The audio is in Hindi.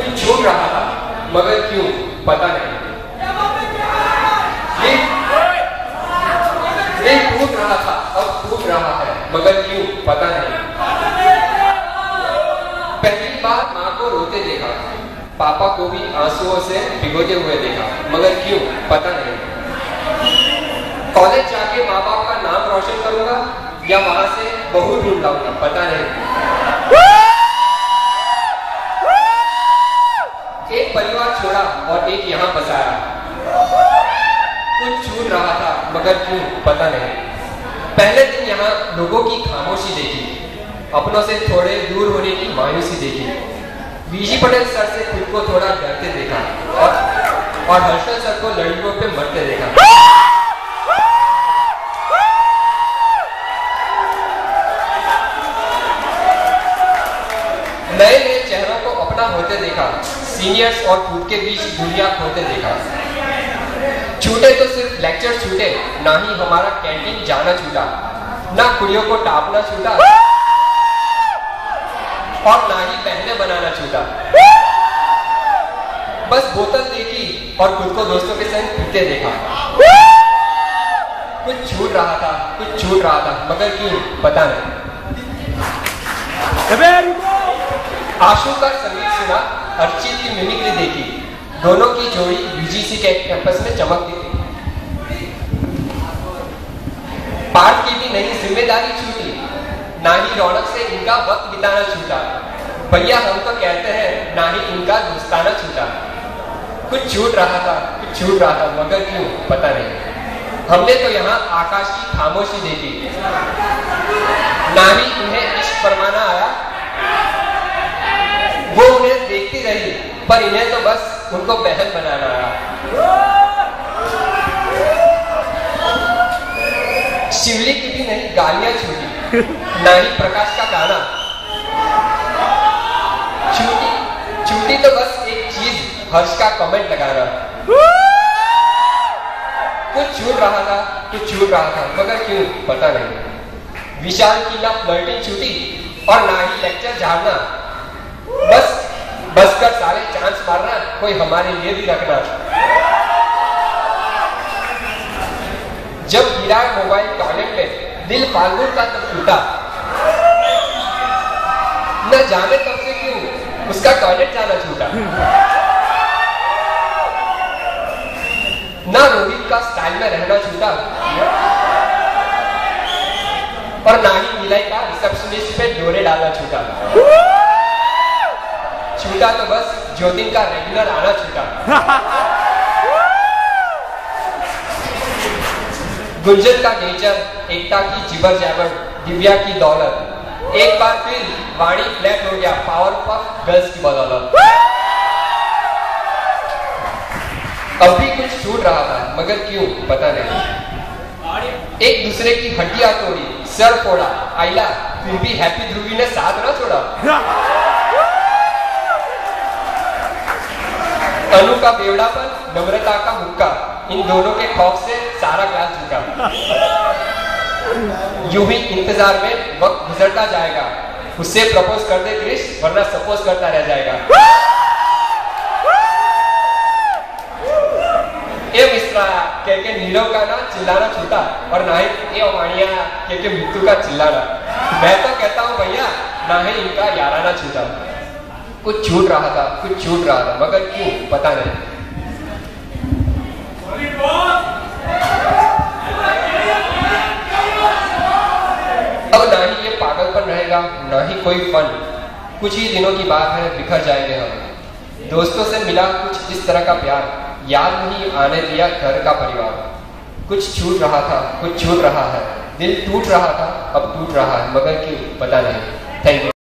कुछ छूट रहा था मगर क्यों पता नहीं। ये टूट रहा था अब टूट रहा है मगर क्यों पता नहीं। पहली बार माँ को रोते देखा, पापा को भी आंसुओं से भिगोते हुए देखा मगर क्यों पता नहीं। कॉलेज जाके माँ बाप का नाम रोशन करूंगा या वहां से बहू ढूंढ लाऊंगा पता नहीं। एक परिवार छोड़ा और एक यहाँ बसाया, कुछ छूट रहा था मगर क्यों पता नहीं। पहले दिन यहाँ लोगों की खामोशी देखी, अपनों से थोड़े दूर होने की मायूसी देखी। वीजी पटेल सर से खुद को थोड़ा डरते देखा और हर्षल सर को लड़कियों पे मरते देखा। नए नए चेहरों को अपना होते देखा, सीनियर्स और खुद के बीच दुनिया खोते देखा। छूटे तो सिर्फ लेक्चर छूटे, ना ही हमारा कैंटीन जाना छूटा, ना कुड़ियों को टापना छूटा और ना ही पहले बनाना छूटा। बस बोतल देखी और खुद को दोस्तों के संग पीते देखा। कुछ छूट रहा था कुछ छूट रहा था मगर क्यों पता नहीं। आशु का संगीत सुना, अर्चित की मिमिक्री देखी, दोनों की जोड़ी यूजीसी के कैंपस में चमकती थी। पाठ की भी नई जिम्मेदारी छूटी, ना ही रौनक से इनका वक्त बिताना छूटा। भैया हम तो कहते हैं ना ही इनका दोस्ताना छूटा। कुछ छूट रहा था कुछ छूट रहा था मगर क्यों पता नहीं। हमने तो यहाँ आकाश की खामोशी देखी, ना ही इन्हें इश्क फरमाना आया। वो उन्हें देखती रही पर इन्हें तो बस उनको बहन बनाना आया। शिवली की भी नहीं गालियां छूटी, ना ही प्रकाश का गाना छूटी तो बस एक चीज, हर्ष का कमेंट लगाना। कुछ छूट रहा था कुछ छूट रहा था मगर क्यों पता नहीं। विशाल की ना फ्लर्टिंग छूटी और ना ही लेक्चर झाड़ना, बस कर सारे चांस मारना, कोई हमारे लिए भी रखना। जब गिरा मोबाइल टॉयलेट में दिल फाल्गुन का तब टूटा, न जाने कब से क्यों उसका टॉयलेट जाना छूटा। ना रोहित का स्टाइल में रहना छूटा और ना ही मिलाई का रिसेप्शनिस्ट पे डोरे डालना छूटा। छूटा तो बस ज्योतिन का रेगुलर आना छूटा। गुंजन का नेचर, एकता की जिबर जैबर, दिव्या की दौलत, एक बार फिर वाणी फ्लैट हो गया पावर ऑफ गर्ल्स की बदौलत। अब भी कुछ छूट रहा था मगर क्यों पता नहीं। एक दूसरे की हड्डियां तोड़ी, सर फोड़ा, आइला फिर भी हैप्पी ध्रुवी ने साथ ना छोड़ा। अनु का बेवड़ापन, नम्रता का मुक्का, इन दोनों के खौफ से सारा क्लास झुका। यूं ही इंतजार में वक्त गुजरता जाएगा, उससे प्रपोज कर दे क्रिश वरना सपोज करता रह जाएगा। ए मिश्रा कह के नीरव का ना चिल्लाना छूटा और ना ही ए वाणिया कह के मृत्यु का चिल्लाना। मैं तो कहता हूँ भैया ना ही इनका याराना छूटा। कुछ छूट रहा था कुछ छूट रहा था मगर क्यों पता नहीं। अब ना ही ये पागलपन रहेगा ना ही कोई फन। कुछ ही दिनों की बात है बिखर जाएंगे हम। दोस्तों से मिला कुछ इस तरह का प्यार, याद नहीं आने दिया घर का परिवार। कुछ छूट रहा था कुछ छूट रहा है, दिल टूट रहा था अब टूट रहा है मगर क्यों पता नहीं। Thank you.